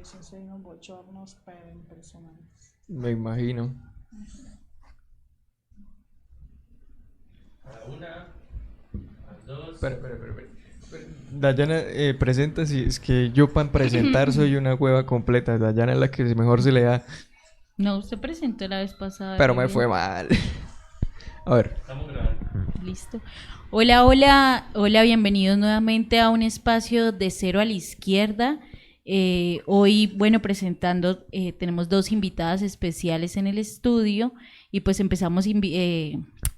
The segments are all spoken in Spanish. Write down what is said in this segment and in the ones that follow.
eso sí, unos bochornos, pero impresionantes. Me imagino. A la una, a las dos. Espera. Dayana, presenta si es que yo para presentar soy una hueva completa. Dayana es la que mejor se le da, No, usted presentó la vez pasada. pero muy me bien. fue mal. A ver. Estamos grabando. Listo. Hola, bienvenidos nuevamente a un espacio de Cero a la Izquierda. Hoy, bueno, presentando, tenemos dos invitadas especiales en el estudio y pues empezamos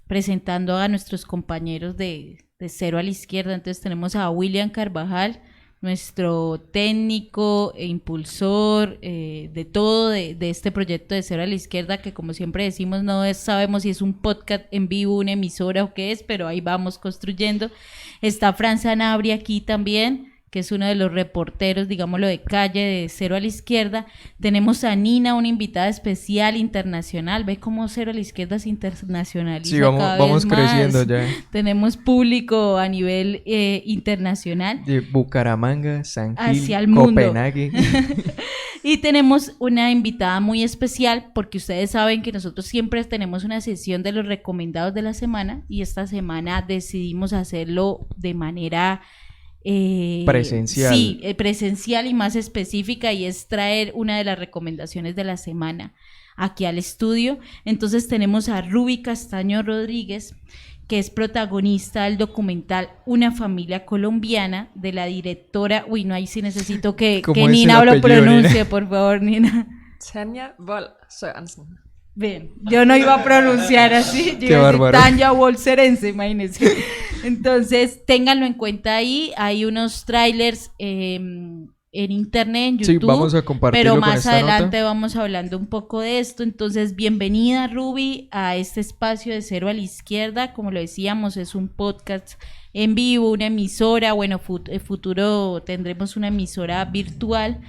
presentando a nuestros compañeros de Cero a la Izquierda. Entonces tenemos a William Carvajal, nuestro técnico e impulsor de todo de este proyecto de Cero a la Izquierda, que como siempre decimos, sabemos si es un podcast en vivo, una emisora o qué es, pero ahí vamos construyendo. Está Fran Sanabria aquí también, que es uno de los reporteros, digámoslo, de calle de Cero a la Izquierda. Tenemos a Nina, una invitada especial internacional. ¿Ve cómo Cero a la Izquierda se internacionaliza? Sí, vamos creciendo ya. Tenemos público a nivel internacional. De Bucaramanga, San Hacia el Gil, mundo. Copenhague. Y tenemos una invitada muy especial porque ustedes saben que nosotros siempre tenemos una sesión de los recomendados de la semana y esta semana decidimos hacerlo de manera presencial. Sí, presencial y más específica, y es traer una de las recomendaciones de la semana aquí al estudio. Entonces tenemos a Ruby Castaño Rodríguez, que es protagonista del documental Una familia colombiana, de la directora, no, ahí sí necesito que Nina lo pronuncie, por favor, Nina. Tanja Woll Sørensen. Bien, yo no iba a pronunciar así, yo iba a decir Tanja Woll Sørensen, imagínense. Entonces, ténganlo en cuenta ahí, hay unos trailers en internet, en YouTube, sí, vamos a compartirlo, pero más con esta adelante nota. vamos hablando un poco de esto. Entonces, bienvenida Ruby a este espacio de Cero a la Izquierda. Como lo decíamos, es un podcast en vivo, una emisora, bueno, futuro tendremos una emisora virtual,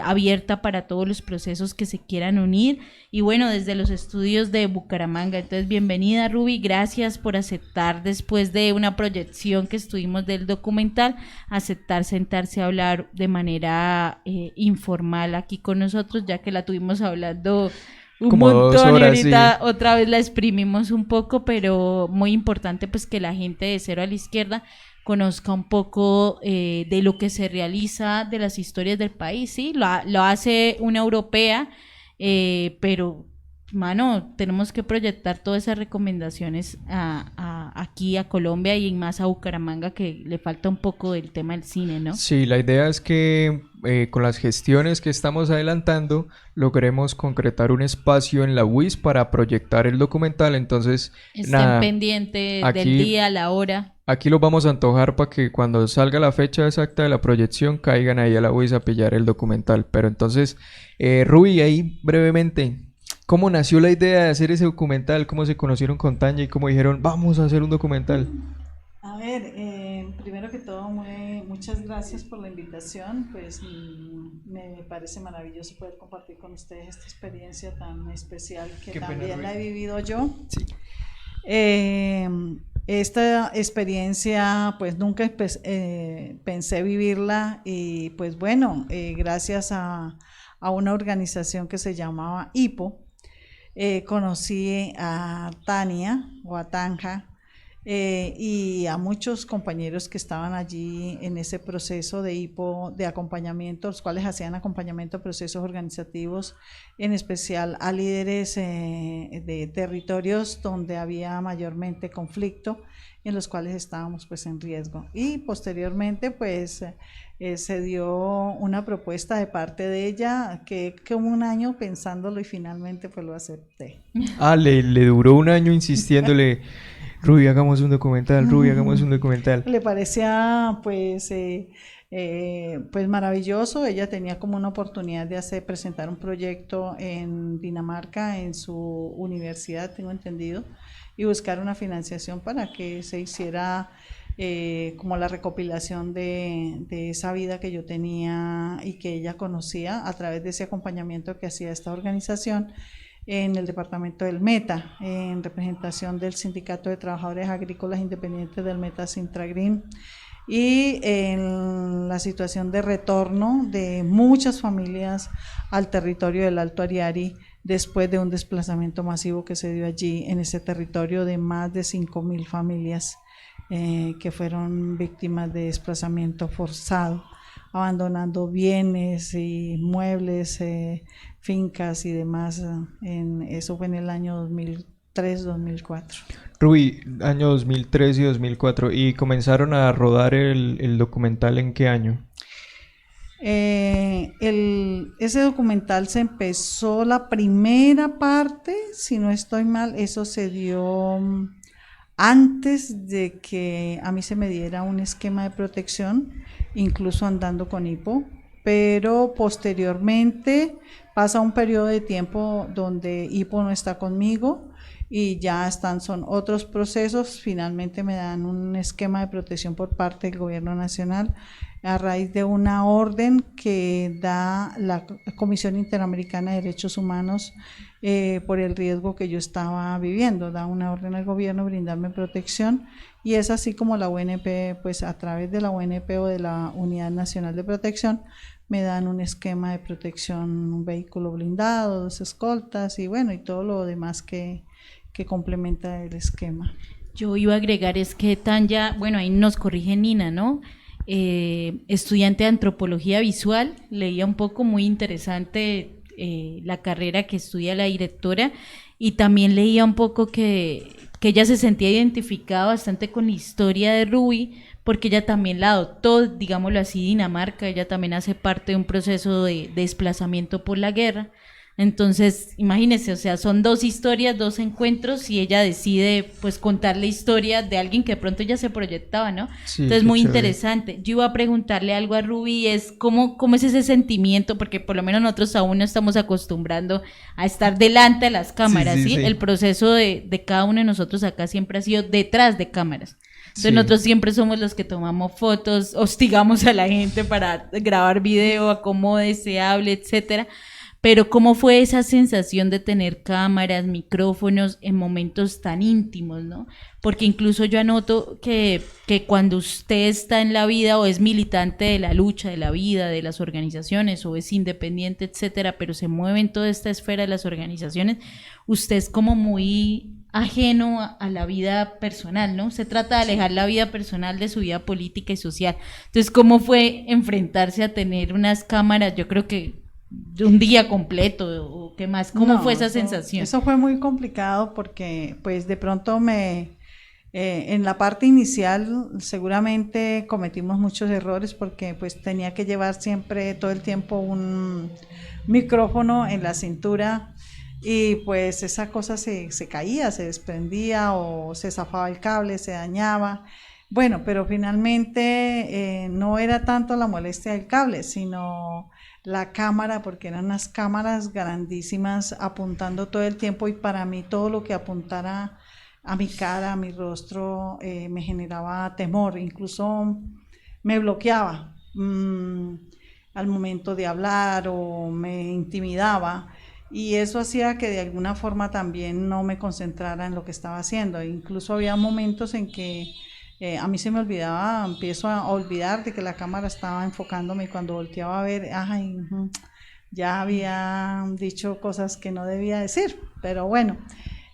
abierta para todos los procesos que se quieran unir, y bueno, desde los estudios de Bucaramanga. Entonces, bienvenida Ruby, gracias por aceptar, después de una proyección que estuvimos del documental, aceptar sentarse a hablar de manera informal aquí con nosotros, ya que la tuvimos hablando un como montón 2 horas, y ahorita sí. Otra vez la exprimimos un poco, pero muy importante pues que la gente de Cero a la Izquierda conozca un poco de lo que se realiza, de las historias del país, ¿sí? Lo hace una europea, pero, mano, tenemos que proyectar todas esas recomendaciones aquí a Colombia y más a Bucaramanga, que le falta un poco del tema del cine, ¿no? Sí, la idea es que con las gestiones que estamos adelantando logremos concretar un espacio en la UIS para proyectar el documental. Entonces, estén pendientes del día, la hora. Aquí los vamos a antojar para que cuando salga la fecha exacta de la proyección caigan ahí a la UIS a pillar el documental. Pero entonces, Ruby, ahí brevemente, ¿cómo nació la idea de hacer ese documental? ¿Cómo se conocieron con Tanja y cómo dijeron, vamos a hacer un documental? A ver, primero que todo, muchas gracias por la invitación. Pues me parece maravilloso poder compartir con ustedes esta experiencia tan especial que Qué también pena, la he vivido yo. Sí. Esta experiencia pues nunca pensé vivirla, y pues bueno, gracias a una organización que se llamaba HIPO, conocí a Tania o a Tanja, y a muchos compañeros que estaban allí en ese proceso de HIPO de acompañamiento, los cuales hacían acompañamiento a procesos organizativos, en especial a líderes de territorios donde había mayormente conflicto, en los cuales estábamos pues en riesgo. Y posteriormente pues se dio una propuesta de parte de ella, que como un año pensándolo, y finalmente pues lo acepté. Le duró un año insistiéndole, Ruby, hagamos un documental, Ruby, hagamos un documental. Le parecía pues maravilloso. Ella tenía como una oportunidad de presentar un proyecto en Dinamarca, en su universidad, tengo entendido, y buscar una financiación para que se hiciera como la recopilación de esa vida que yo tenía y que ella conocía a través de ese acompañamiento que hacía esta organización en el departamento del Meta, en representación del Sindicato de Trabajadores Agrícolas Independientes del Meta Sintragrin, y en la situación de retorno de muchas familias al territorio del Alto Ariari después de un desplazamiento masivo que se dio allí en ese territorio de más de 5.000 familias que fueron víctimas de desplazamiento forzado, abandonando bienes y muebles, fincas y demás. Eso fue en el año 2003-2004. Rubí, año 2003 y 2004. ¿Y comenzaron a rodar el documental en qué año? Ese documental se empezó la primera parte, si no estoy mal, eso se dio antes de que a mí se me diera un esquema de protección, incluso andando con hipo, pero posteriormente pasa un periodo de tiempo donde hipo no está conmigo y ya son otros procesos. Finalmente me dan un esquema de protección por parte del gobierno nacional a raíz de una orden que da la Comisión Interamericana de Derechos Humanos por el riesgo que yo estaba viviendo. Da una orden al gobierno brindarme protección, y es así como la UNP, pues a través de la UNP o de la Unidad Nacional de Protección, me dan un esquema de protección, un vehículo blindado, 2 escoltas y bueno, y todo lo demás que complementa el esquema. Yo iba a agregar es que Tanya, bueno, ahí nos corrige Nina, ¿no? Estudiante de antropología visual, leía un poco, muy interesante la carrera que estudia la directora, y también leía un poco que ella se sentía identificada bastante con la historia de Rubí, porque ella también la adoptó, digámoslo así, Dinamarca. Ella también hace parte de un proceso de desplazamiento por la guerra. Entonces, imagínense, o sea, son 2 historias, 2 encuentros, y ella decide pues contar la historia de alguien que de pronto ya se proyectaba, ¿no? Sí, entonces, qué muy chévere. interesante. Yo iba a preguntarle algo a Rubí, es cómo es ese sentimiento, porque por lo menos nosotros aún no estamos acostumbrando a estar delante de las cámaras, Sí, ¿sí? sí, sí. El proceso de cada uno de nosotros acá siempre ha sido detrás de cámaras. Entonces Sí. nosotros siempre somos los que tomamos fotos, hostigamos a la gente para grabar video, acomode, se hable, etcétera. Pero ¿cómo fue esa sensación de tener cámaras, micrófonos en momentos tan íntimos, ¿no? Porque incluso yo anoto que cuando usted está en la vida o es militante de la lucha, de la vida, de las organizaciones, o es independiente, etcétera, pero se mueve en toda esta esfera de las organizaciones, usted es como muy ajeno a la vida personal, ¿no? Se trata de alejar la vida personal de su vida política y social. Entonces, ¿cómo fue enfrentarse a tener unas cámaras? Yo creo que un día completo, o qué más, ¿cómo fue esa sensación? Eso fue muy complicado porque pues de pronto en la parte inicial seguramente cometimos muchos errores porque pues tenía que llevar siempre todo el tiempo un micrófono en la cintura, y pues esa cosa se caía, se desprendía o se zafaba el cable, se dañaba. Bueno, pero finalmente no era tanto la molestia del cable, sino la cámara, porque eran unas cámaras grandísimas apuntando todo el tiempo, y para mí todo lo que apuntara a mi cara, a mi rostro, me generaba temor, incluso me bloqueaba al momento de hablar o me intimidaba, y eso hacía que de alguna forma también no me concentrara en lo que estaba haciendo. Incluso había momentos en que a mí se me olvidaba, empiezo a olvidar de que la cámara estaba enfocándome, y cuando volteaba a ver, ay, ya había dicho cosas que no debía decir. Pero bueno,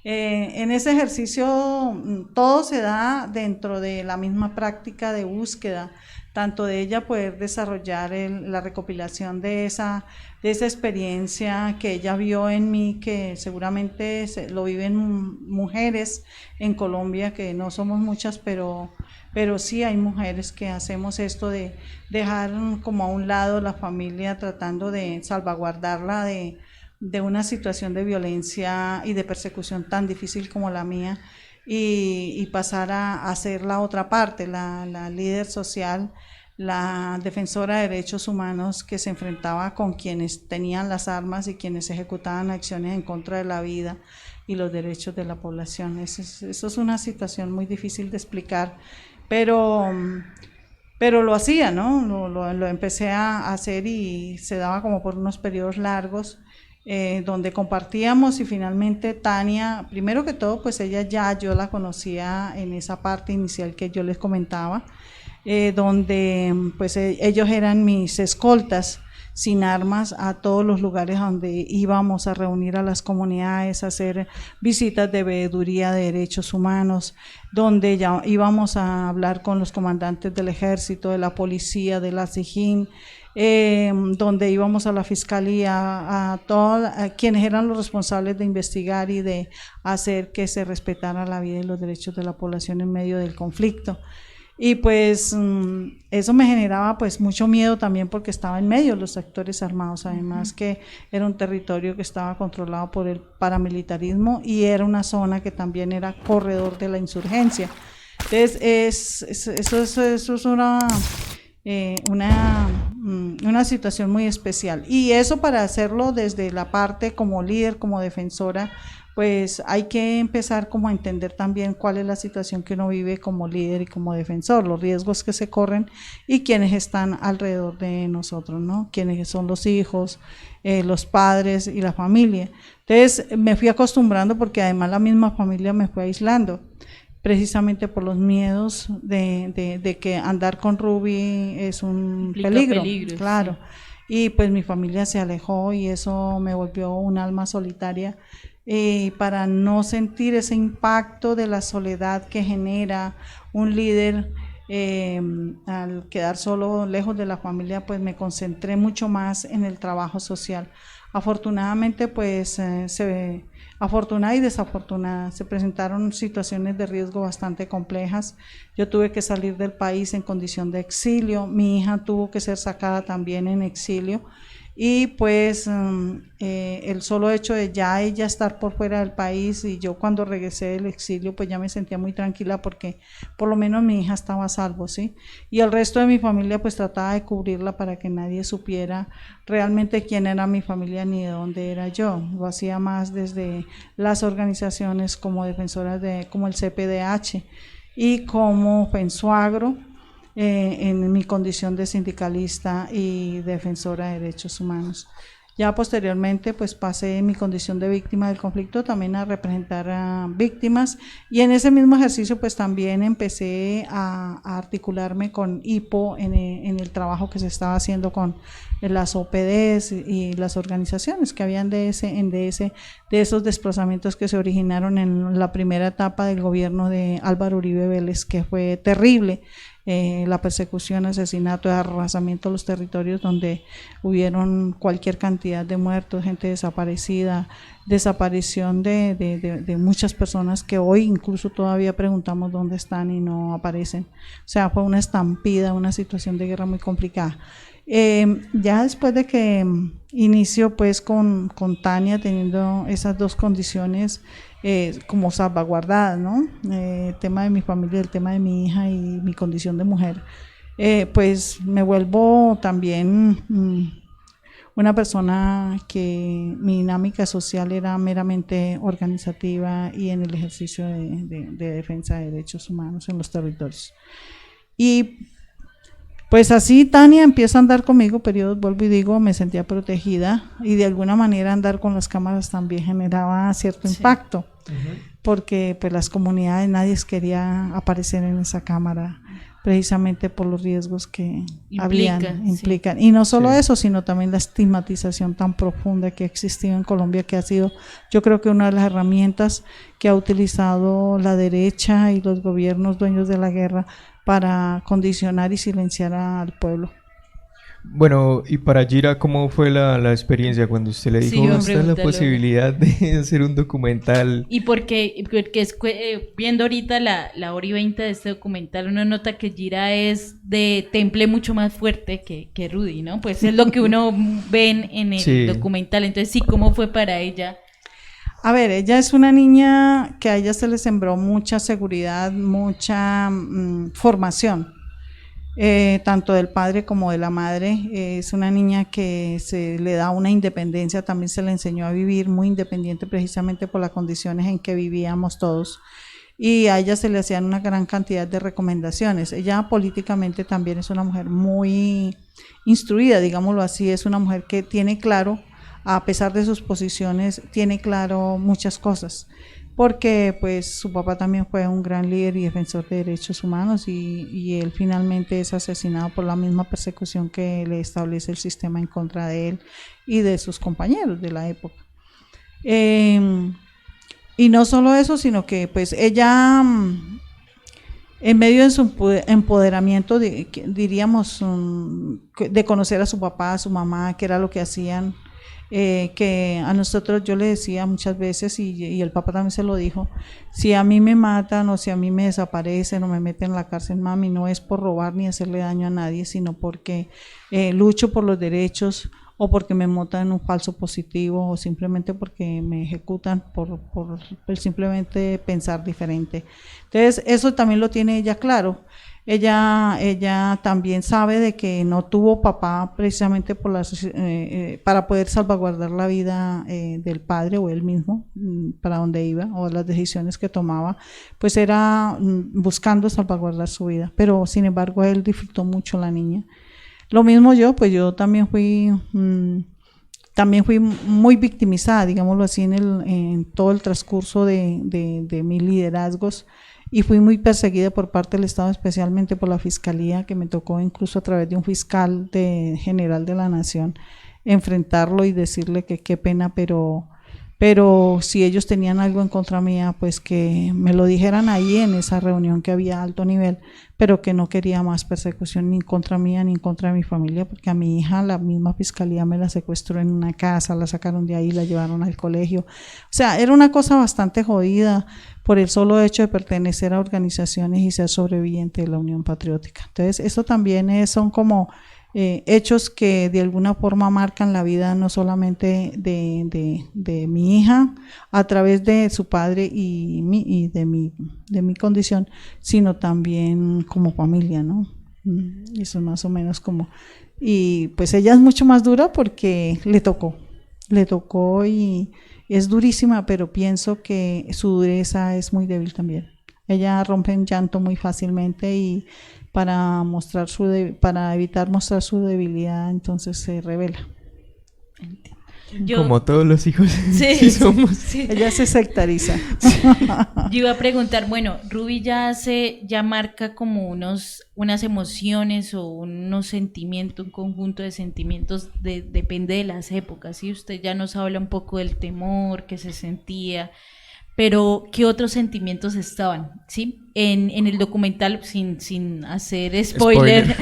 en ese ejercicio todo se da dentro de la misma práctica de búsqueda, tanto de ella poder desarrollar la recopilación de esa experiencia que ella vio en mí, que seguramente lo viven mujeres en Colombia, que no somos muchas, pero sí hay mujeres que hacemos esto de dejar como a un lado la familia, tratando de salvaguardarla de una situación de violencia y de persecución tan difícil como la mía, y pasar a ser la otra parte, la líder social, la defensora de derechos humanos que se enfrentaba con quienes tenían las armas y quienes ejecutaban acciones en contra de la vida y los derechos de la población. Eso es una situación muy difícil de explicar, pero lo hacía, ¿no? Lo empecé a hacer, y se daba como por unos periodos largos, donde compartíamos, y finalmente Tania, primero que todo, pues ella yo la conocía en esa parte inicial que yo les comentaba. donde pues ellos eran mis escoltas sin armas a todos los lugares donde íbamos a reunir a las comunidades, a hacer visitas de veeduría de derechos humanos, donde ya íbamos a hablar con los comandantes del ejército, de la policía, de la SIJIN, donde íbamos a la fiscalía, a quienes eran los responsables de investigar y de hacer que se respetara la vida y los derechos de la población en medio del conflicto. Y pues eso me generaba pues mucho miedo también porque estaba en medio de los actores armados, además que era un territorio que estaba controlado por el paramilitarismo y era una zona que también era corredor de la insurgencia. Entonces eso es una situación muy especial, y eso para hacerlo desde la parte como líder, como defensora, pues hay que empezar como a entender también cuál es la situación que uno vive como líder y como defensor, los riesgos que se corren y quienes están alrededor de nosotros, ¿no? Quienes son los hijos, los padres y la familia. Entonces me fui acostumbrando porque además la misma familia me fue aislando, precisamente por los miedos de que andar con Ruby es un peligro, claro. Sí. Y pues mi familia se alejó y eso me volvió un alma solitaria. Para no sentir ese impacto de la soledad que genera un líder al quedar solo lejos de la familia, pues me concentré mucho más en el trabajo social. Afortunadamente, pues afortunada y desafortunada, se presentaron situaciones de riesgo bastante complejas. Yo tuve que salir del país en condición de exilio, mi hija tuvo que ser sacada también en exilio. Y pues el solo hecho de ya ella estar por fuera del país, y yo cuando regresé del exilio pues ya me sentía muy tranquila porque por lo menos mi hija estaba a salvo, ¿sí? Y el resto de mi familia pues trataba de cubrirla para que nadie supiera realmente quién era mi familia ni de dónde era yo. Lo hacía más desde las organizaciones como defensoras como el CPDH y como FENSUAGRO, en mi condición de sindicalista y defensora de derechos humanos. Ya posteriormente pues pasé en mi condición de víctima del conflicto también a representar a víctimas, y en ese mismo ejercicio pues también empecé a articularme con IPO en el trabajo que se estaba haciendo con las OPDs y las organizaciones que habían de esos desplazamientos que se originaron en la primera etapa del gobierno de Álvaro Uribe Vélez, que fue terrible. La persecución, asesinato, arrasamiento de los territorios donde hubieron cualquier cantidad de muertos, gente desaparecida, desaparición de muchas personas que hoy incluso todavía preguntamos dónde están y no aparecen. O sea, fue una estampida, una situación de guerra muy complicada. Ya después de que inicio pues con Tania teniendo esas dos condiciones como salvaguardadas, ¿no? El tema de mi familia, el tema de mi hija y mi condición de mujer, pues me vuelvo también una persona que mi dinámica social era meramente organizativa y en el ejercicio de defensa de derechos humanos en los territorios. Y pues así Tania empieza a andar conmigo, periodos, vuelvo y digo, me sentía protegida, y de alguna manera andar con las cámaras también generaba cierto impacto, porque pues las comunidades, nadie quería aparecer en esa cámara, precisamente por los riesgos que implican. Y no solo eso, sino también la estigmatización tan profunda que ha existido en Colombia, que ha sido, yo creo que una de las herramientas que ha utilizado la derecha y los gobiernos dueños de la guerra para condicionar y silenciar al pueblo. Bueno, y para Gira, ¿cómo fue la experiencia cuando usted le dijo esta es la posibilidad de hacer un documental? Y porque viendo ahorita la hora y 20 de este documental, uno nota que Gira es de temple mucho más fuerte que Rudy, ¿no? Pues es lo que uno ve en el documental. Entonces, sí, ¿cómo fue para ella? A ver, ella es una niña que a ella se le sembró mucha seguridad, mucha formación, tanto del padre como de la madre. Es una niña que se le da una independencia, también se le enseñó a vivir muy independiente precisamente por las condiciones en que vivíamos todos, y a ella se le hacían una gran cantidad de recomendaciones. Ella políticamente también es una mujer muy instruida, digámoslo así, es una mujer que tiene claro, a pesar de sus posiciones, tiene claro muchas cosas. porque pues su papá también fue un gran líder y defensor de derechos humanos y él finalmente es asesinado por la misma persecución que le establece el sistema en contra de él y de sus compañeros de la época. Y no solo eso, sino que pues ella, en medio de su empoderamiento, diríamos, de conocer a su papá, a su mamá, qué era lo que hacían, que a nosotros yo le decía muchas veces, y el papá también se lo dijo, si a mí me matan o si a mí me desaparecen o me meten en la cárcel, mami, no es por robar ni hacerle daño a nadie, sino porque lucho por los derechos, o porque me montan en un falso positivo, o simplemente porque me ejecutan por simplemente pensar diferente. Entonces eso también lo tiene ella claro. Ella también sabe de que no tuvo papá precisamente para poder salvaguardar la vida del padre o él mismo, para donde iba, o las decisiones que tomaba, pues era buscando salvaguardar su vida, pero sin embargo él disfrutó mucho la niña. Lo mismo yo, pues yo también fui muy victimizada, digámoslo así, en todo el transcurso de mis liderazgos, y fui muy perseguida por parte del Estado, especialmente por la Fiscalía, que me tocó incluso a través de un fiscal general de la Nación enfrentarlo y decirle que qué pena, pero si ellos tenían algo en contra mía, pues que me lo dijeran ahí en esa reunión que había a alto nivel, pero que no quería más persecución ni contra mía ni en contra de mi familia, porque a mi hija la misma fiscalía me la secuestró en una casa, la sacaron de ahí, la llevaron al colegio. O sea, era una cosa bastante jodida por el solo hecho de pertenecer a organizaciones y ser sobreviviente de la Unión Patriótica. Entonces, eso también son como hechos que de alguna forma marcan la vida no solamente de mi hija a través de su padre y de mi condición, sino también como familia, ¿no? Eso es más o menos como, y pues ella es mucho más dura porque le tocó y es durísima, pero pienso que su dureza es muy débil también. Ella rompe en llanto muy fácilmente y para evitar mostrar su debilidad, entonces se revela. Como todos los hijos sí, somos. Sí. Ella se sectariza. Yo iba a preguntar, bueno, Ruby ya marca como unas emociones o unos sentimientos, un conjunto de sentimientos, depende de las épocas, ¿sí? Usted ya nos habla un poco del temor que se sentía, pero ¿qué otros sentimientos estaban? ¿Sí? En el documental, sin hacer spoiler,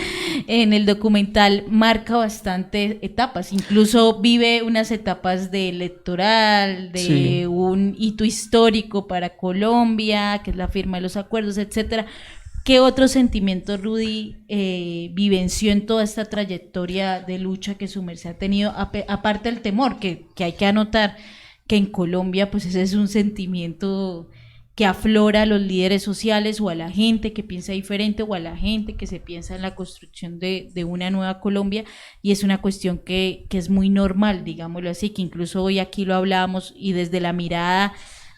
en el documental marca bastantes etapas, incluso vive unas etapas de electoral, de un hito histórico para Colombia, que es la firma de los acuerdos, etcétera. ¿Qué otros sentimientos Rudy vivenció en toda esta trayectoria de lucha que su merced ha tenido, aparte del temor, que hay que anotar que en Colombia pues ese es un sentimiento que aflora a los líderes sociales o a la gente que piensa diferente o a la gente que se piensa en la construcción de una nueva Colombia, y es una cuestión que es muy normal, digámoslo así, que incluso hoy aquí lo hablábamos y desde la mirada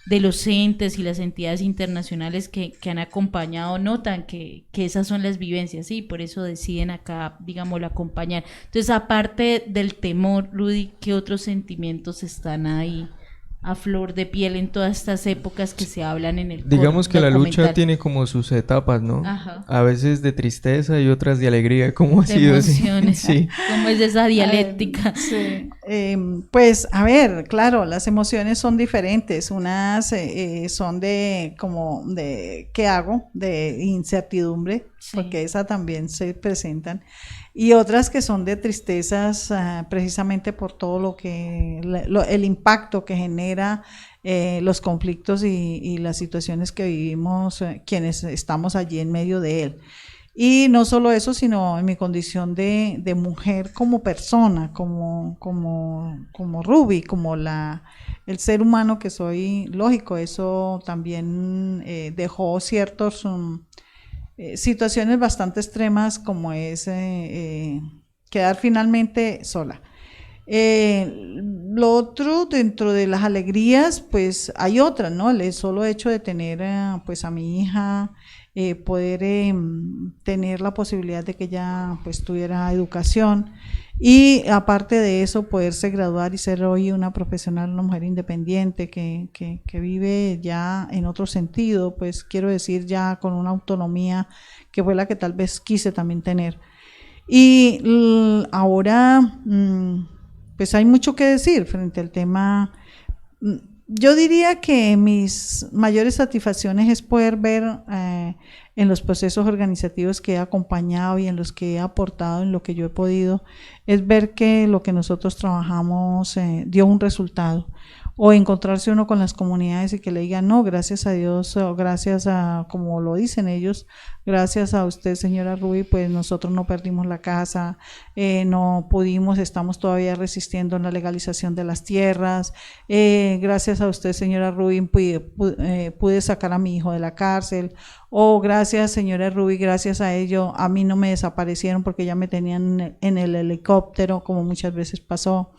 de los entes y las entidades internacionales que han acompañado notan que esas son las vivencias, ¿sí? Por eso deciden acá, digámoslo, acompañar. Entonces, aparte del temor, Rudy, ¿qué otros sentimientos están ahí a flor de piel en todas estas épocas que se hablan en el Digamos que la lucha documental? tiene como sus etapas, ¿no? Ajá. A veces de tristeza y otras de alegría, ¿cómo ha De sido así? emociones. Sí. ¿Cómo es esa dialéctica? Sí. Pues a ver, claro, las emociones son diferentes. Unas son de ¿qué hago? De incertidumbre, Sí. porque esa también se presentan, y otras que son de tristezas, precisamente por todo el impacto que genera los conflictos y las situaciones que vivimos quienes estamos allí en medio de él. Y no solo eso, sino en mi condición de mujer como persona, como Ruby, como el ser humano que soy. Lógico, eso también dejó ciertos situaciones bastante extremas, como es quedar finalmente sola. Lo otro, dentro de las alegrías, pues hay otras, ¿no? El solo hecho de tener pues a mi hija poder tener la posibilidad de que ella pues tuviera educación y aparte de eso poderse graduar y ser hoy una profesional, una mujer independiente que vive ya en otro sentido, pues quiero decir ya con una autonomía que fue la que tal vez quise también tener. Y ahora pues hay mucho que decir frente al tema. Yo diría que mis mayores satisfacciones es poder ver en los procesos organizativos que he acompañado y en los que he aportado, en lo que yo he podido, es ver que lo que nosotros trabajamos dio un resultado. O encontrarse uno con las comunidades y que le digan, no, gracias a Dios, o gracias a, como lo dicen ellos, gracias a usted, señora Ruby, pues nosotros no perdimos la casa, no pudimos, estamos todavía resistiendo en la legalización de las tierras, gracias a usted, señora Ruby, pude sacar a mi hijo de la cárcel, o gracias, señora Ruby, gracias a ello, a mí no me desaparecieron porque ya me tenían en el helicóptero, como muchas veces pasó.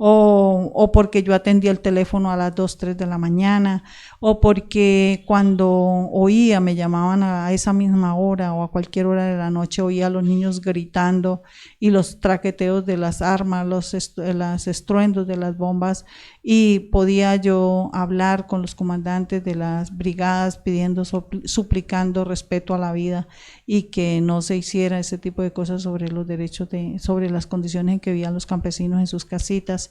O porque yo atendí el teléfono a las 2, 3 de la mañana, o porque cuando oía, me llamaban a esa misma hora o a cualquier hora de la noche, oía a los niños gritando y los traqueteos de las armas, los estruendos de las bombas, y podía yo hablar con los comandantes de las brigadas pidiendo, suplicando respeto a la vida y que no se hiciera ese tipo de cosas sobre los derechos, sobre las condiciones en que vivían los campesinos en sus casitas.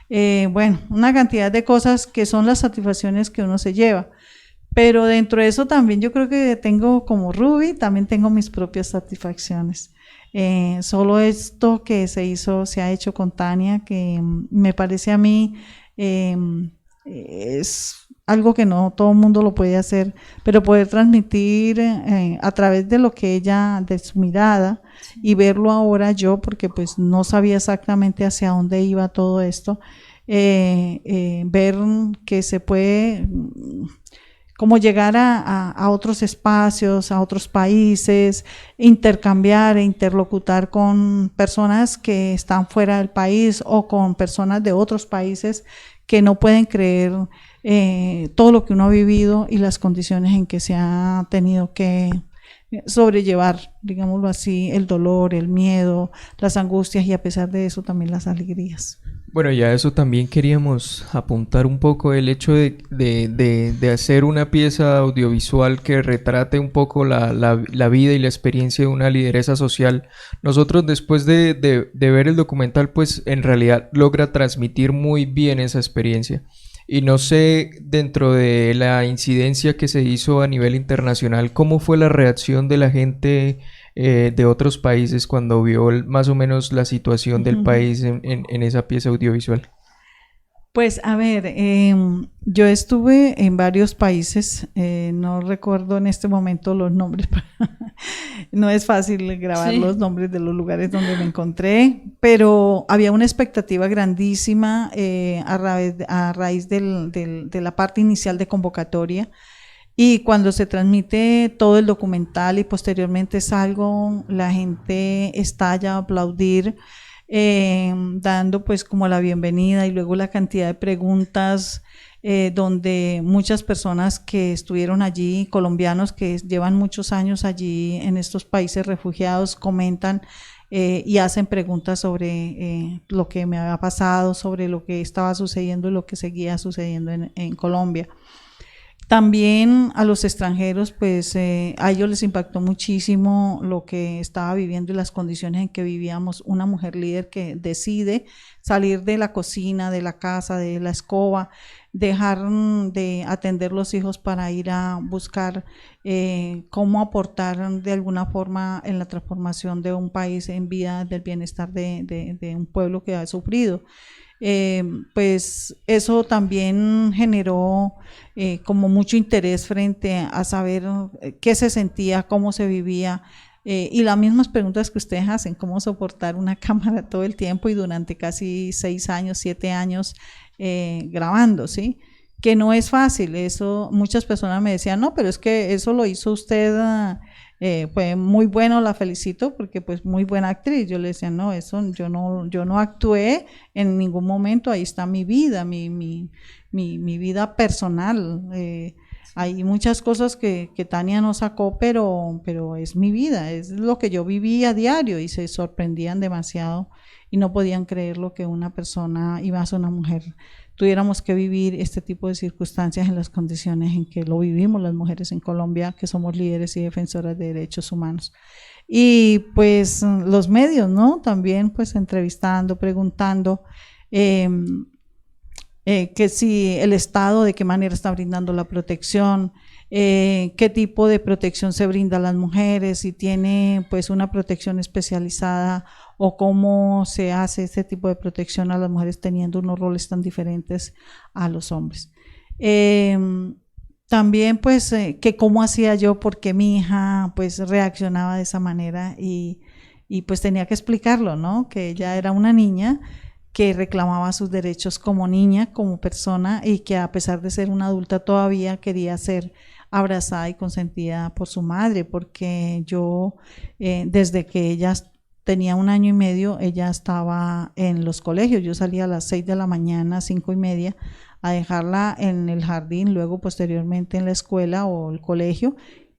Bueno, una cantidad de cosas que son las satisfacciones que uno se lleva, pero dentro de eso también yo creo que tengo, como Ruby, también tengo mis propias satisfacciones. Solo esto que se ha hecho con Tania, que me parece a mí es algo que no todo el mundo lo puede hacer, pero poder transmitir a través de lo que ella, de su mirada, y verlo ahora yo, porque pues no sabía exactamente hacia dónde iba todo esto, ver que se puede como llegar a otros espacios, a otros países, intercambiar e interlocutar con personas que están fuera del país o con personas de otros países que no pueden creer todo lo que uno ha vivido y las condiciones en que se ha tenido que sobrellevar, digámoslo así, el dolor, el miedo, las angustias y a pesar de eso también las alegrías. Bueno, ya eso también queríamos apuntar un poco el hecho de hacer una pieza audiovisual que retrate un poco la vida y la experiencia de una lideresa social. Nosotros después de ver el documental, pues en realidad logra transmitir muy bien esa experiencia. Y no sé, dentro de la incidencia que se hizo a nivel internacional, ¿cómo fue la reacción de la gente de otros países cuando vio más o menos la situación del país en esa pieza audiovisual? Pues a ver, yo estuve en varios países, no recuerdo en este momento los nombres, no es fácil grabar los nombres de los lugares donde me encontré, pero había una expectativa grandísima a raíz de la parte inicial de convocatoria. Y cuando se transmite todo el documental y posteriormente salgo, la gente estalla a aplaudir, dando pues como la bienvenida y luego la cantidad de preguntas donde muchas personas que estuvieron allí, colombianos que llevan muchos años allí en estos países refugiados, comentan y hacen preguntas sobre lo que me había pasado, sobre lo que estaba sucediendo y lo que seguía sucediendo en Colombia. También a los extranjeros, pues a ellos les impactó muchísimo lo que estaba viviendo y las condiciones en que vivíamos. Una mujer líder que decide salir de la cocina, de la casa, de la escoba, dejar de atender los hijos para ir a buscar cómo aportar de alguna forma en la transformación de un país en vía del bienestar de un pueblo que ha sufrido. Pues eso también generó como mucho interés frente a saber qué se sentía, cómo se vivía, y las mismas preguntas que ustedes hacen, cómo soportar una cámara todo el tiempo y durante casi 6 años, 7 años grabando, ¿sí? Que no es fácil. Eso muchas personas me decían, no, pero es que eso lo hizo usted, fue muy bueno, la felicito porque pues muy buena actriz. Yo le decía, no, eso yo no actué en ningún momento, ahí está mi vida, mi vida personal. Hay muchas cosas que Tania no sacó, pero es mi vida, es lo que yo viví a diario y se sorprendían demasiado y no podían creer lo que una persona y más una mujer tuviéramos que vivir este tipo de circunstancias en las condiciones en que lo vivimos las mujeres en Colombia, que somos líderes y defensoras de derechos humanos. Y pues los medios, ¿no? También pues entrevistando, preguntando que si el Estado de qué manera está brindando la protección, qué tipo de protección se brinda a las mujeres, si tiene pues una protección especializada o cómo se hace este tipo de protección a las mujeres teniendo unos roles tan diferentes a los hombres. También pues que cómo hacía yo porque mi hija pues reaccionaba de esa manera y pues tenía que explicarlo, ¿no? Que ella era una niña que reclamaba sus derechos como niña, como persona y que a pesar de ser una adulta todavía quería ser abrazada y consentida por su madre, porque yo desde que ella tenía 1 año y medio, ella estaba en los colegios, yo salía a las 6 de la mañana, 5:30, a dejarla en el jardín, luego posteriormente en la escuela o el colegio,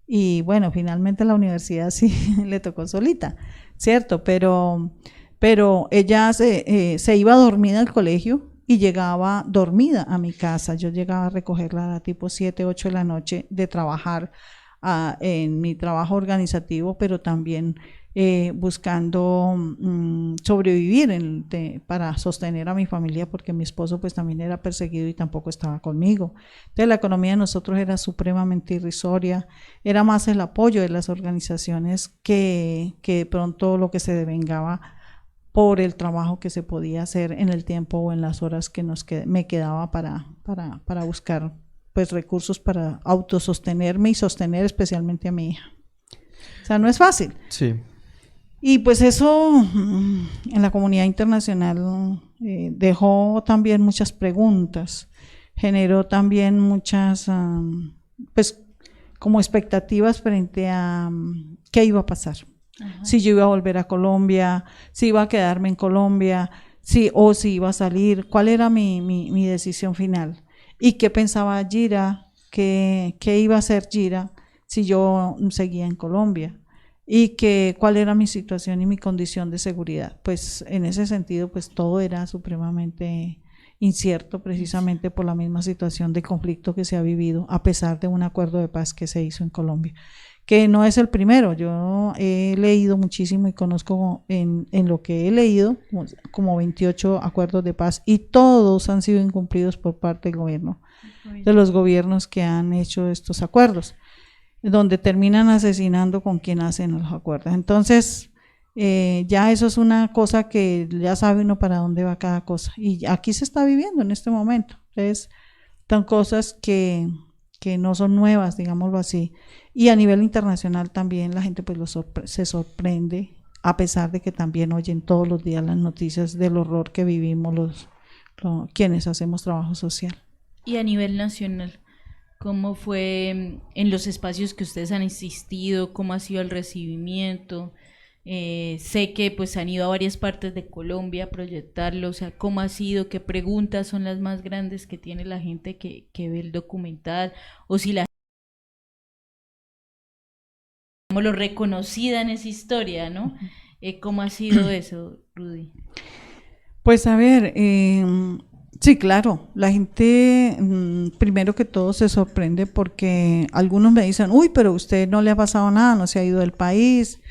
y bueno, finalmente la universidad sí le tocó solita, ¿cierto? Pero ella se iba dormida al colegio y llegaba dormida a mi casa. Yo llegaba a recogerla a tipo 7, 8 de la noche de trabajar en mi trabajo organizativo, pero también buscando sobrevivir para sostener a mi familia, porque mi esposo pues también era perseguido y tampoco estaba conmigo. Entonces la economía de nosotros era supremamente irrisoria, era más el apoyo de las organizaciones que de pronto lo que se devengaba por el trabajo que se podía hacer en el tiempo o en las horas que me quedaba para buscar pues recursos para autosostenerme y sostener especialmente a mi hija. O sea, no es fácil. Sí. Y pues eso en la comunidad internacional dejó también muchas preguntas, generó también muchas pues como expectativas frente a qué iba a pasar. Ajá. Si yo iba a volver a Colombia, si iba a quedarme en Colombia, o si iba a salir, cuál era mi decisión final y qué pensaba Gira, qué iba a hacer Gira si yo seguía en Colombia y cuál era mi situación y mi condición de seguridad. Pues en ese sentido pues todo era supremamente incierto precisamente por la misma situación de conflicto que se ha vivido a pesar de un acuerdo de paz que se hizo en Colombia, que no es el primero. Yo he leído muchísimo y conozco en lo que he leído como 28 acuerdos de paz y todos han sido incumplidos por parte del gobierno, de los gobiernos que han hecho estos acuerdos, donde terminan asesinando con quien hacen los acuerdos. Entonces ya eso es una cosa que ya sabe uno para dónde va cada cosa y aquí se está viviendo en este momento. Entonces son cosas que no son nuevas, digámoslo así, y a nivel internacional también la gente pues se sorprende, a pesar de que también oyen todos los días las noticias del horror que vivimos quienes hacemos trabajo social. Y a nivel nacional, ¿cómo fue en los espacios que ustedes han asistido? ¿Cómo ha sido el recibimiento? Sé que pues han ido a varias partes de Colombia a proyectarlo, o sea, ¿cómo ha sido? ¿Qué preguntas son las más grandes que tiene la gente que ve el documental? O si la gente lo reconocida en esa historia, ¿no? ¿Cómo ha sido eso, Rudy? Pues a ver, sí, claro, la gente primero que todo se sorprende porque algunos me dicen, uy, pero a usted no le ha pasado nada, no se ha ido del país.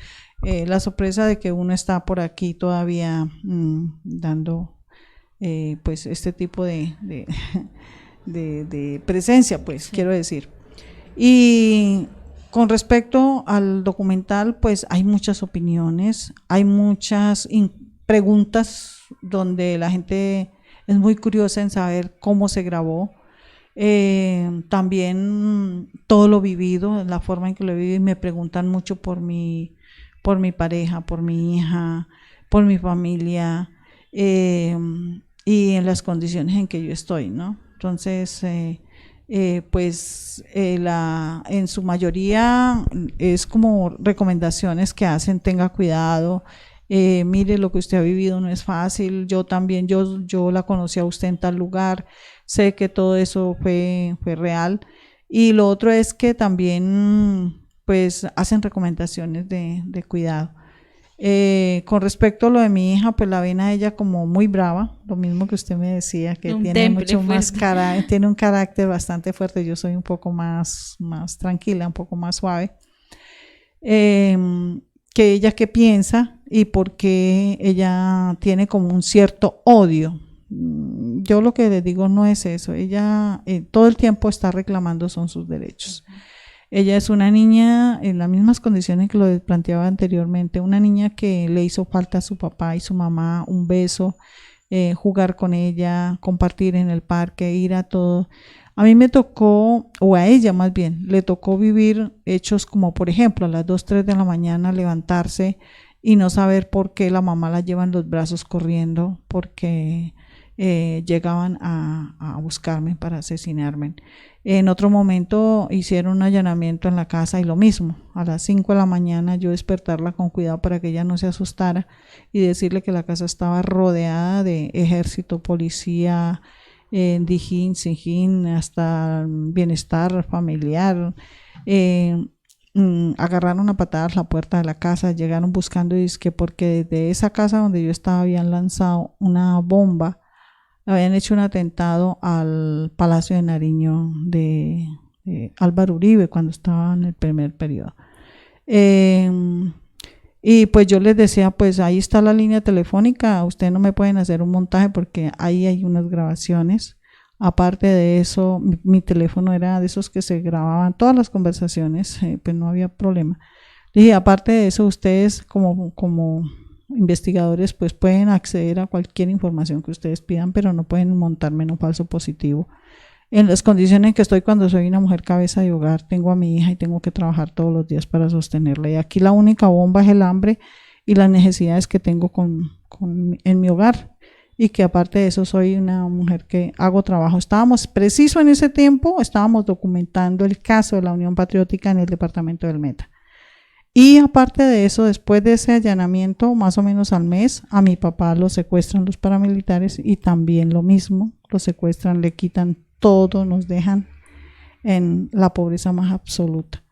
La sorpresa de que uno está por aquí todavía dando pues este tipo de presencia, pues sí. Quiero decir. Y con respecto al documental, pues hay muchas opiniones, hay muchas preguntas donde la gente es muy curiosa en saber cómo se grabó. También todo lo vivido, la forma en que lo he vivido, y me preguntan mucho por mi pareja, por mi hija, por mi familia y en las condiciones en que yo estoy, ¿no? Entonces, pues en su mayoría es como recomendaciones que hacen, tenga cuidado, mire lo que usted ha vivido no es fácil, yo también, yo la conocí a usted en tal lugar, sé que todo eso fue real. Y lo otro es que también pues hacen recomendaciones de cuidado. Con respecto a lo de mi hija, pues la ven a ella como muy brava, lo mismo que usted me decía, que Un tiene temple mucho más fuerte. tiene un carácter bastante fuerte. Yo soy un poco más tranquila, un poco más suave. Que ella qué piensa y por qué ella tiene como un cierto odio. Yo lo que le digo no es eso, ella todo el tiempo está reclamando son sus derechos. Ella es una niña en las mismas condiciones que lo planteaba anteriormente, una niña que le hizo falta a su papá y su mamá, un beso, jugar con ella, compartir en el parque, ir a todo. A mí me tocó, o a ella más bien, le tocó vivir hechos como, por ejemplo, a las 2, 3 de la mañana levantarse y no saber por qué la mamá la lleva en los brazos corriendo, porque llegaban a buscarme para asesinarme. En otro momento hicieron un allanamiento en la casa y lo mismo, a las 5 de la mañana yo despertarla con cuidado para que ella no se asustara y decirle que la casa estaba rodeada de ejército, policía, Dijín, Sijín, hasta bienestar familiar. Agarraron a patadas la puerta de la casa, llegaron buscando y es que porque desde esa casa donde yo estaba habían lanzado una bomba, habían hecho un atentado al Palacio de Nariño de Álvaro Uribe cuando estaba en el primer periodo. Y pues yo les decía, pues ahí está la línea telefónica, ustedes no me pueden hacer un montaje porque ahí hay unas grabaciones. Aparte de eso, mi teléfono era de esos que se grababan todas las conversaciones, pues no había problema. Y aparte de eso, ustedes como investigadores pues pueden acceder a cualquier información que ustedes pidan, pero no pueden montarme en un falso positivo. En las condiciones en que estoy cuando soy una mujer cabeza de hogar, tengo a mi hija y tengo que trabajar todos los días para sostenerla. Y aquí la única bomba es el hambre y las necesidades que tengo en mi hogar. Y que aparte de eso soy una mujer que hago trabajo. Estábamos preciso en ese tiempo, estábamos documentando el caso de la Unión Patriótica en el departamento del Meta. Y aparte de eso, después de ese allanamiento, más o menos al mes, a mi papá lo secuestran los paramilitares y también lo mismo, lo secuestran, le quitan todo, nos dejan en la pobreza más absoluta.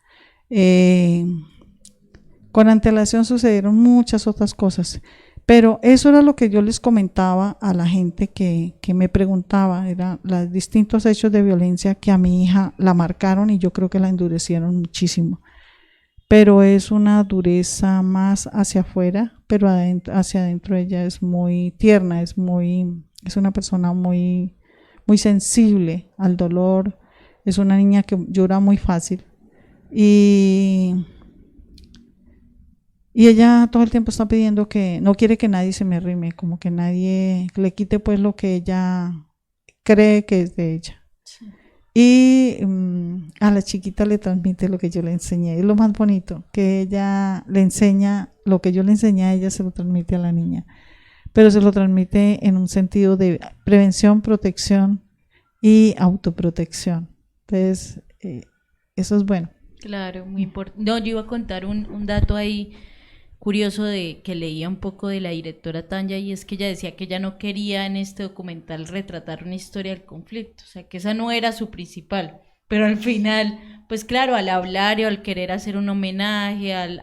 Con antelación sucedieron muchas otras cosas, pero eso era lo que yo les comentaba a la gente que me preguntaba, eran los distintos hechos de violencia que a mi hija la marcaron y yo creo que la endurecieron muchísimo. Pero es una dureza más hacia afuera, pero hacia adentro ella es muy tierna, es una persona muy, muy sensible al dolor, es una niña que llora muy fácil y ella todo el tiempo está pidiendo que no quiere que nadie se me arrime, como que nadie le quite pues lo que ella cree que es de ella. Sí. Y a la chiquita le transmite lo que yo le enseñé, es lo más bonito, que ella le enseña, lo que yo le enseñé a ella se lo transmite a la niña, pero se lo transmite en un sentido de prevención, protección y autoprotección. Entonces, eso es bueno. Claro, muy importante. No, yo iba a contar un dato ahí curioso de que leía un poco de la directora Tanya y es que ella decía que ella no quería en este documental retratar una historia del conflicto, o sea que esa no era su principal, pero al final, pues claro, al hablar y al querer hacer un homenaje, a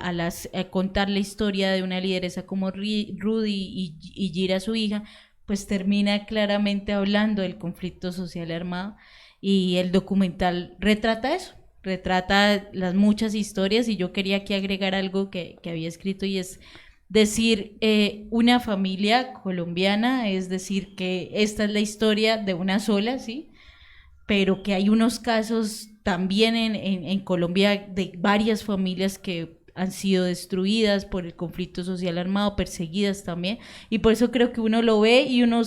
contar la historia de una lideresa como Rudy y Gira, su hija, pues termina claramente hablando del conflicto social armado y el documental retrata eso. Retrata las muchas historias y yo quería aquí agregar algo que había escrito y es decir, una familia colombiana, es decir, que esta es la historia de una sola, ¿sí? Pero que hay unos casos también en Colombia de varias familias que han sido destruidas por el conflicto social armado, perseguidas también, y por eso creo que uno lo ve y uno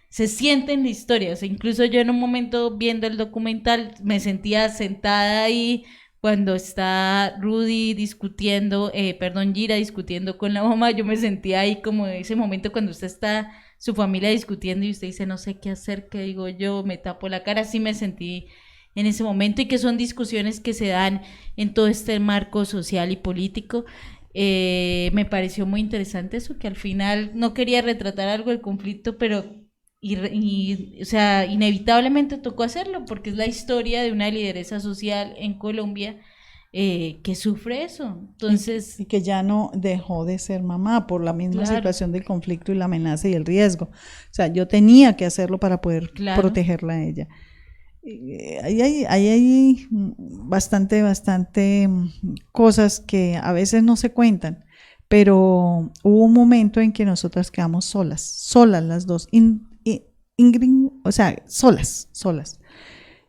se siente en la historia, o sea, incluso yo en un momento viendo el documental me sentía sentada ahí cuando está Rudy discutiendo, Gira discutiendo con la mamá, yo me sentía ahí como ese momento cuando usted está, su familia discutiendo y usted dice no sé qué hacer, qué digo yo, me tapo la cara, así me sentí en ese momento y que son discusiones que se dan en todo este marco social y político. Me pareció muy interesante eso, que al final no quería retratar algo del conflicto, pero o sea, inevitablemente tocó hacerlo porque es la historia de una lideresa social en Colombia que sufre eso. Entonces, Y que ya no dejó de ser mamá por la misma Claro. situación del conflicto y la amenaza y el riesgo. O sea, yo tenía que hacerlo para poder Claro. protegerla a ella. Ahí hay bastante cosas que a veces no se cuentan, pero hubo un momento en que nosotras quedamos solas las dos, Ingrid, o sea, solas.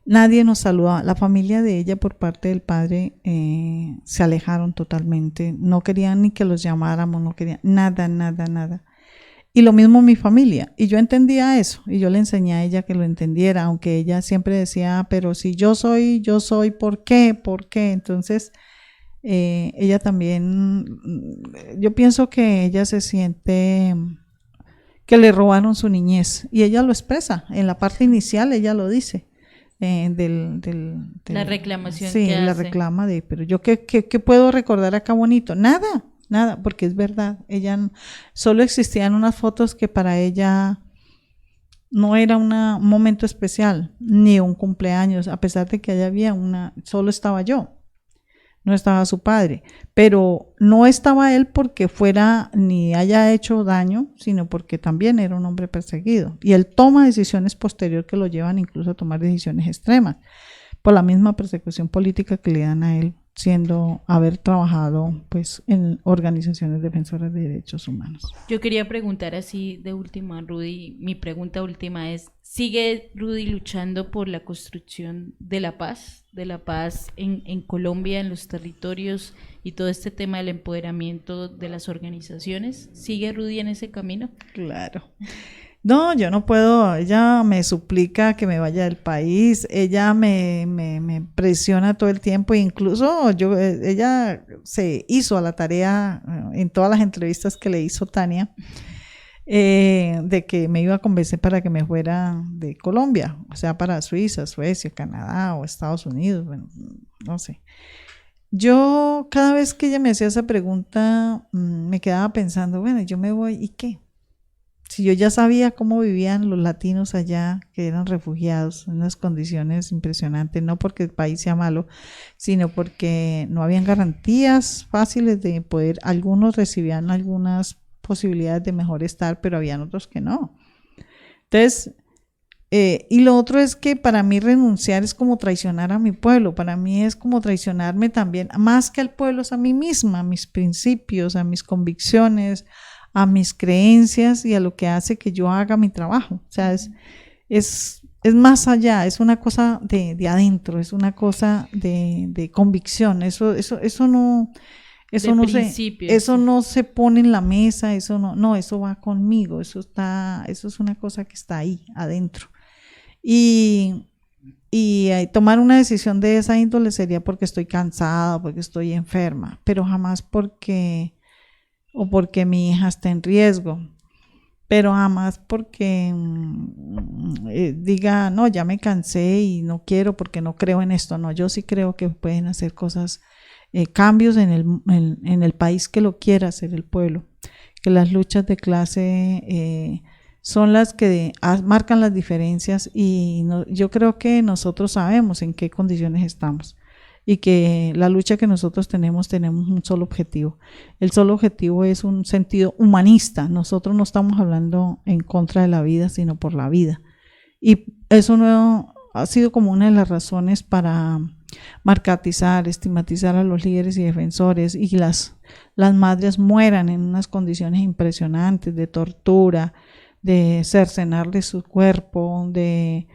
Nadie nos saludaba. La familia de ella por parte del padre se alejaron totalmente. No querían ni que los llamáramos, no querían nada. Y lo mismo mi familia. Y yo entendía eso. Y yo le enseñé a ella que lo entendiera, aunque ella siempre decía, pero si yo soy, ¿por qué? Entonces, ella también, yo pienso que ella se siente que le robaron su niñez. Y ella lo expresa. En la parte inicial ella lo dice. La reclamación sí, que la hace. reclama de, pero yo qué puedo recordar acá bonito, nada, porque es verdad, solo existían unas fotos que para ella no era un momento especial, ni un cumpleaños, a pesar de que allá había solo estaba yo, no estaba su padre, pero no estaba él porque fuera ni haya hecho daño, sino porque también era un hombre perseguido. Y él toma decisiones posterior que lo llevan incluso a tomar decisiones extremas, por la misma persecución política que le dan a él, haber trabajado pues en organizaciones defensoras de derechos humanos. Yo quería preguntar así de última, Rudy, mi pregunta última es, ¿sigue Rudy luchando por la construcción de la paz en Colombia, en los territorios y todo este tema del empoderamiento de las organizaciones? ¿Sigue Rudy en ese camino? Claro. No, yo no puedo, ella me suplica que me vaya del país, ella me presiona todo el tiempo, incluso ella se hizo a la tarea en todas las entrevistas que le hizo Tania, de que me iba a convencer para que me fuera de Colombia, o sea, para Suiza, Suecia, Canadá o Estados Unidos, bueno, no sé. Yo cada vez que ella me hacía esa pregunta me quedaba pensando, bueno, yo me voy ¿y qué? Si yo ya sabía cómo vivían los latinos allá, que eran refugiados en unas condiciones impresionantes, no porque el país sea malo, sino porque no habían garantías fáciles de poder, algunos recibían algunas posibilidades de mejor estar, pero habían otros que no. Entonces, y lo otro es que para mí renunciar es como traicionar a mi pueblo, para mí es como traicionarme también, más que al pueblo, es a mí misma, a mis principios, a mis convicciones, a mis creencias y a lo que hace que yo haga mi trabajo. O sea, es más allá, es una cosa de adentro, es una cosa de convicción. Eso no se pone en la mesa, eso va conmigo, eso es una cosa que está ahí adentro. Y tomar una decisión de esa índole sería porque estoy cansada, porque estoy enferma, pero jamás porque mi hija está en riesgo, pero jamás porque diga, no, ya me cansé y no quiero porque no creo en esto. No, yo sí creo que pueden hacer cosas, cambios en el país que lo quiera hacer el pueblo, que las luchas de clase son las que marcan las diferencias y yo creo que nosotros sabemos en qué condiciones estamos. Y que la lucha que nosotros tenemos un solo objetivo. El solo objetivo es un sentido humanista. Nosotros no estamos hablando en contra de la vida, sino por la vida. Y eso no ha sido como una de las razones para martirizar, estigmatizar a los líderes y defensores y las madres mueran en unas condiciones impresionantes de tortura, de cercenarles su cuerpo, de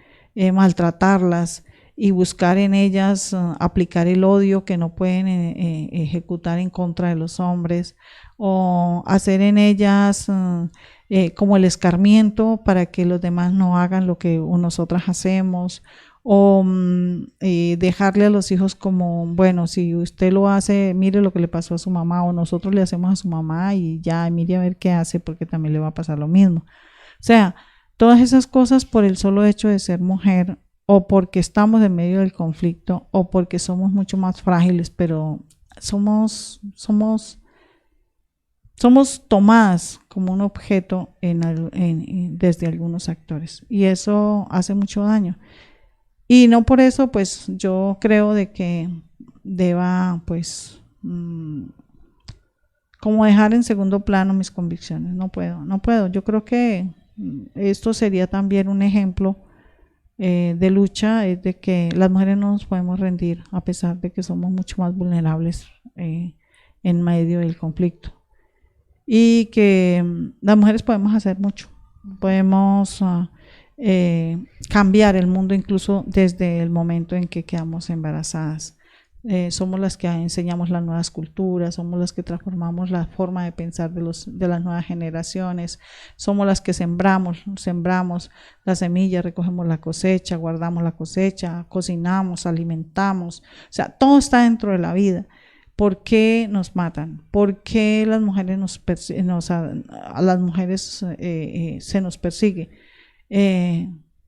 maltratarlas, y buscar en ellas aplicar el odio que no pueden ejecutar en contra de los hombres, o hacer en ellas como el escarmiento para que los demás no hagan lo que nosotras hacemos, o dejarle a los hijos como, bueno, si usted lo hace, mire lo que le pasó a su mamá, o nosotros le hacemos a su mamá y ya, mire a ver qué hace porque también le va a pasar lo mismo. O sea, todas esas cosas por el solo hecho de ser mujer, o porque estamos en medio del conflicto, o porque somos mucho más frágiles, pero somos somos tomadas como un objeto desde algunos actores, y eso hace mucho daño. Y no por eso, pues, yo creo de que deba, pues, como dejar en segundo plano mis convicciones. No puedo. Yo creo que esto sería también un ejemplo de lucha, es de que las mujeres no nos podemos rendir a pesar de que somos mucho más vulnerables en medio del conflicto, y que las mujeres podemos hacer mucho, podemos cambiar el mundo incluso desde el momento en que quedamos embarazadas. Somos las que enseñamos las nuevas culturas, somos las que transformamos la forma de pensar de las nuevas generaciones, somos las que sembramos la semilla, recogemos la cosecha, guardamos la cosecha, cocinamos, alimentamos, o sea, todo está dentro de la vida. ¿Por qué nos matan? ¿Por qué las mujeres a las mujeres se nos persigue?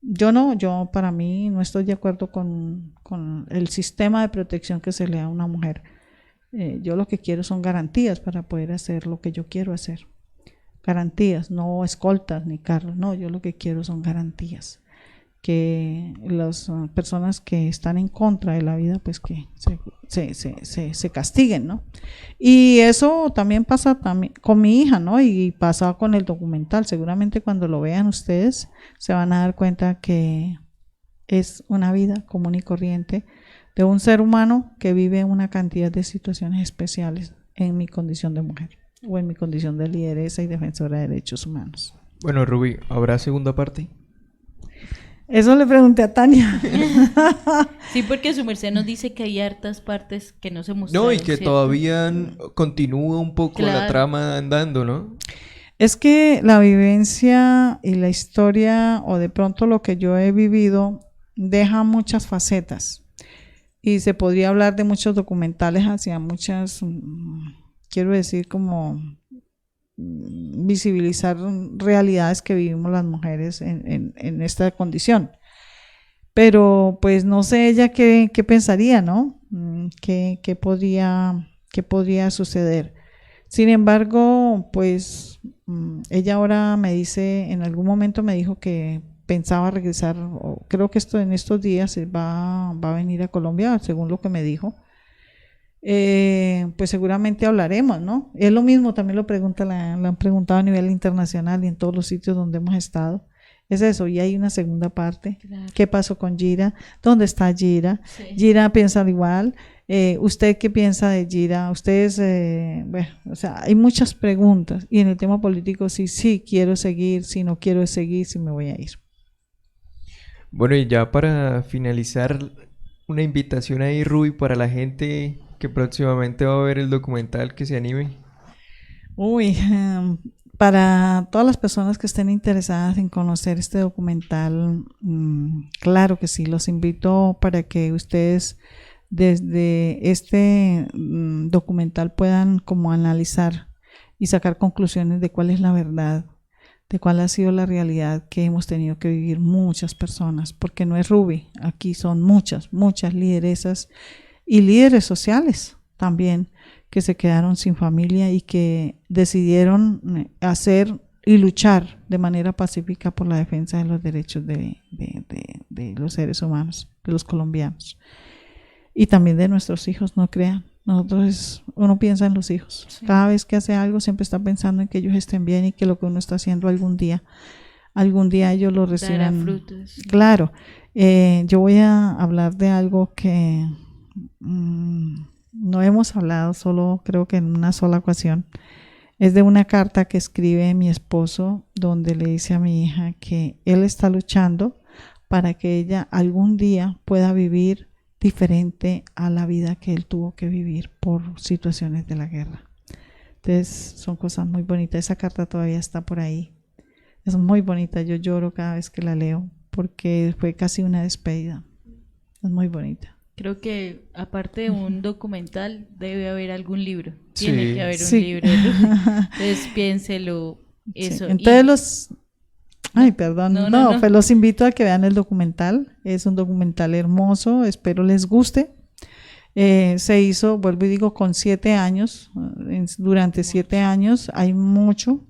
Yo para mí no estoy de acuerdo con el sistema de protección que se le da a una mujer. Yo lo que quiero son garantías para poder hacer lo que yo quiero hacer. Garantías, no escoltas ni carros, no, yo lo que quiero son garantías. Que las personas que están en contra de la vida, pues que se castiguen, ¿no? Y eso también pasa con mi hija, ¿no? Y pasa con el documental. Seguramente cuando lo vean ustedes se van a dar cuenta que es una vida común y corriente de un ser humano que vive una cantidad de situaciones especiales en mi condición de mujer o en mi condición de lideresa y defensora de derechos humanos. Bueno, Rubí, ¿habrá segunda parte? Eso le pregunté a Tania. Sí, porque su merced nos dice que hay hartas partes que no se mostraron. No, y que ¿cierto? todavía continúa un poco la Claro. trama andando, ¿no? Es que la vivencia y la historia, o de pronto lo que yo he vivido, deja muchas facetas. Y se podría hablar de muchos documentales hacia muchas, quiero decir, como visibilizar realidades que vivimos las mujeres en esta condición. Pero pues no sé ella qué pensaría, ¿no? ¿Qué podría suceder? Sin embargo, pues ella ahora me dice, en algún momento me dijo que pensaba regresar, o creo que en estos días va a venir a Colombia, según lo que me dijo. Pues seguramente hablaremos, ¿no? Es lo mismo, también lo han preguntado a nivel internacional y en todos los sitios donde hemos estado. Es eso, y hay una segunda parte. Claro. ¿Qué pasó con Gira? ¿Dónde está Gira? Sí. Gira piensa igual. ¿Usted qué piensa de Gira? Ustedes, bueno, o sea, hay muchas preguntas. Y en el tema político, sí quiero seguir, si no quiero seguir, si me voy a ir. Bueno, y ya para finalizar, una invitación ahí, Rubí, para la gente que próximamente va a ver el documental, que se anime. Uy, para todas las personas que estén interesadas en conocer este documental, claro que sí, los invito para que ustedes desde este documental puedan como analizar y sacar conclusiones de cuál es la verdad, de cuál ha sido la realidad que hemos tenido que vivir muchas personas, porque no es Rubí, aquí son muchas lideresas y líderes sociales también que se quedaron sin familia y que decidieron hacer y luchar de manera pacífica por la defensa de los derechos de los seres humanos, de los colombianos y también de nuestros hijos, no crean. Uno piensa en los hijos. Sí. Cada vez que hace algo siempre está pensando en que ellos estén bien y que lo que uno está haciendo algún día ellos lo reciban. Frutos. Claro. Yo voy a hablar de algo que no hemos hablado, solo creo que en una sola ocasión. Es de una carta que escribe mi esposo donde le dice a mi hija que él está luchando para que ella algún día pueda vivir diferente a la vida que él tuvo que vivir por situaciones de la guerra. Entonces son cosas muy bonitas. Esa carta todavía está por ahí. Es muy bonita. Yo lloro cada vez que la leo porque fue casi una despedida. Es muy bonita. Creo que aparte de un documental debe haber algún libro. Sí. Tiene que haber un Sí. libro. Entonces piénselo. Eso. Sí. Entonces pues los invito a que vean el documental. Es un documental hermoso, espero les guste. Se hizo, vuelvo y digo, con 7 años, durante 7 años hay mucho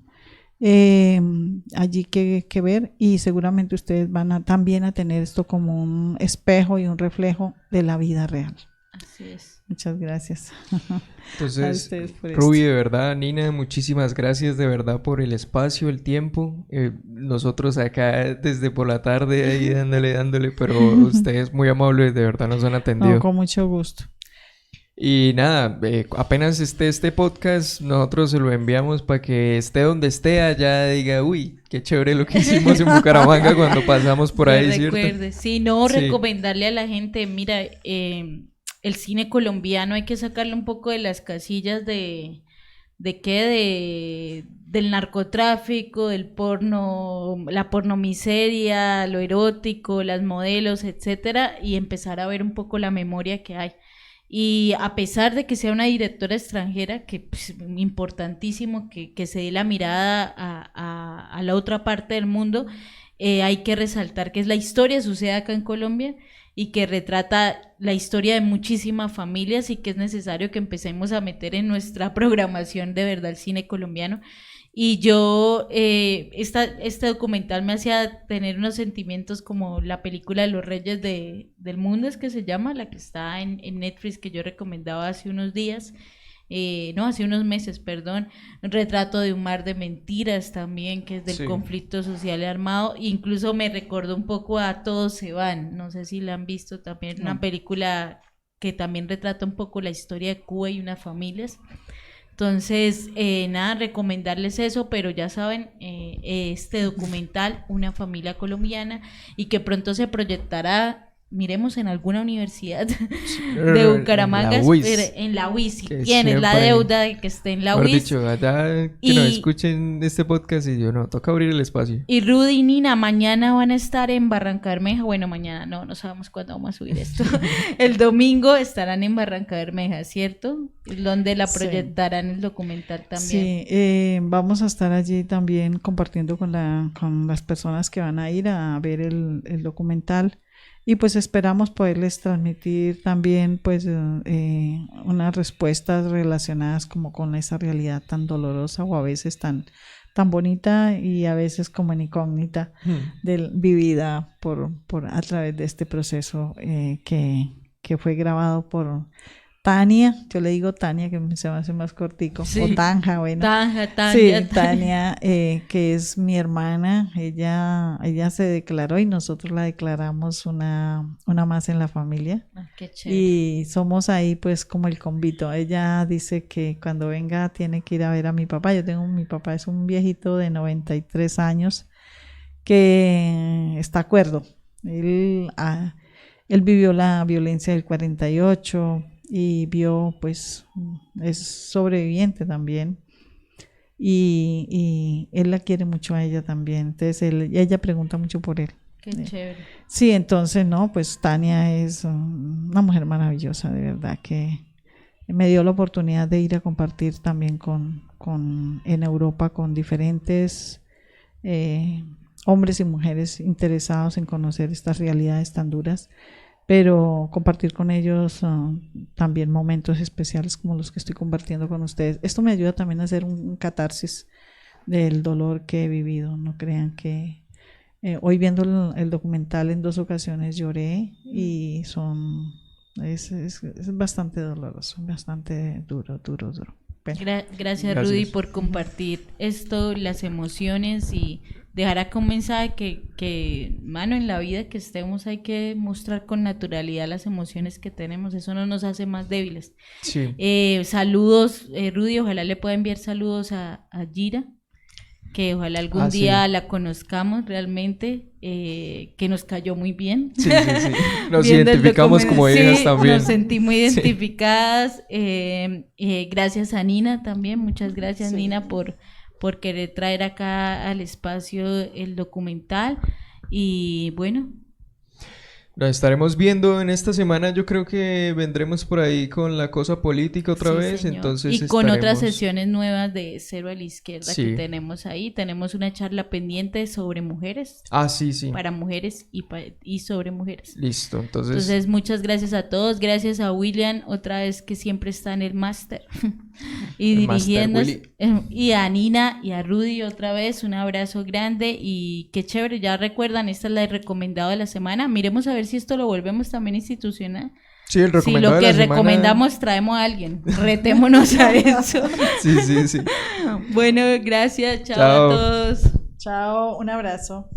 allí que ver, y seguramente ustedes van a también a tener esto como un espejo y un reflejo de la vida real. Así es. Muchas gracias. A Entonces, ustedes por Ruby, esto. de verdad, Nina, muchísimas gracias de verdad por el espacio, el tiempo. Nosotros acá desde por la tarde ahí dándole, pero ustedes muy amables, de verdad nos han No, atendido. con mucho gusto. Y nada, apenas esté este podcast, nosotros se lo enviamos para que esté donde esté, allá diga, uy, qué chévere lo que hicimos en Bucaramanga cuando pasamos por Que ahí, ¿cierto? recuerde. Sí, no, Sí. recomendarle a la gente, mira, el cine colombiano hay que sacarle un poco de las casillas del narcotráfico, del porno, la pornomiseria, lo erótico, las modelos, etcétera, y empezar a ver un poco la memoria que hay. Y a pesar de que sea una directora extranjera, que pues, importantísimo que se dé la mirada a la otra parte del mundo, hay que resaltar que es la historia, sucede acá en Colombia, y que retrata la historia de muchísimas familias, y que es necesario que empecemos a meter en nuestra programación de verdad el cine colombiano. Y yo, este documental me hacía tener unos sentimientos como la película de los Reyes del Mundo, es que se llama, la que está en Netflix, que yo recomendaba hace unos días, hace unos meses, perdón. Un retrato de un mar de mentiras también, que es del Sí. conflicto social y armado. Incluso me recordó un poco a Todos se van, no sé si la han visto también, una No. película que también retrata un poco la historia de Cuba y unas familias. Entonces, nada, recomendarles eso, pero ya saben, este documental, Una familia colombiana, y que pronto se proyectará, miremos, en alguna universidad de Bucaramanga, En la UIS. en la UIS, si Que tienes la siempre- deuda de que esté en la Mejor UIS. dicho, allá que nos Y- escuchen este podcast y yo no, toca abrir el espacio. Y Rudy y Nina mañana van a estar en Barranca Bermeja. Bueno, mañana no sabemos cuándo vamos a subir esto. El domingo estarán en Barranca Bermeja, ¿cierto? Donde la Sí. proyectarán el documental también. Sí, vamos a estar allí también compartiendo con las personas que van a ir a ver el documental, y pues esperamos poderles transmitir también pues unas respuestas relacionadas como con esa realidad tan dolorosa, o a veces tan bonita, y a veces como en incógnita vivida a través de este proceso que fue grabado por Tania. Yo le digo Tania, que se me hace más cortico, Sí. o Tanja, bueno. Tanja, Sí, Tania. Tania, que es mi hermana. Ella se declaró y nosotros la declaramos una más en la familia. Ah, qué chévere. Y somos ahí pues como el convito. Ella dice que cuando venga tiene que ir a ver a mi papá. Mi papá es un viejito de 93 años que está cuerdo. Él vivió la violencia del 48 y vio, pues, es sobreviviente también. Y él la quiere mucho a ella también. Entonces ella pregunta mucho por él. Qué chévere. Sí, entonces, no, pues Tania es una mujer maravillosa, de verdad, que me dio la oportunidad de ir a compartir también en Europa con diferentes hombres y mujeres interesados en conocer estas realidades tan duras, pero compartir con ellos también momentos especiales como los que estoy compartiendo con ustedes. Esto me ayuda también a hacer un catarsis del dolor que he vivido. No crean que hoy viendo el documental en 2 ocasiones lloré, y es bastante doloroso, bastante duro. Pero, Gracias, Gracias. Rudy, por compartir esto, las emociones, y dejar acá un mensaje que, mano, en la vida que estemos hay que mostrar con naturalidad las emociones que tenemos. Eso no nos hace más débiles. Sí. Saludos, Rudy, ojalá le pueda enviar saludos a Gira, que ojalá algún Sí. día la conozcamos realmente, que nos cayó muy bien. Sí. Nos Viendo el identificamos como documental. hijas Sí, también. nos sentimos Sí. identificadas. Gracias a Nina también, muchas gracias, Sí. Nina, por querer traer acá al espacio el documental. Y bueno, Nos estaremos viendo en esta semana. Yo creo que vendremos por ahí con la cosa política otra Sí, vez. señor. Entonces y con otras estaremos- sesiones nuevas de Cero a la Izquierda Sí. que tenemos ahí. Tenemos una charla pendiente sobre mujeres, Ah, sí, sí. para mujeres y sobre mujeres. Listo. Entonces, Entonces, muchas gracias a todos. Gracias a William, otra vez que siempre está en el máster. y El máster dirigiéndose. Willy. Y a Nina y a Rudy otra vez, un abrazo grande. Y qué chévere, ya recuerdan, esta es la recomendado de la semana. Miremos a ver si esto lo volvemos también institucional. sí, el Si recomendado lo de que la semana- recomendamos traemos a alguien. Retémonos a eso. Sí, sí, sí. Bueno, gracias. Chao Chao. a todos. Chao, un abrazo.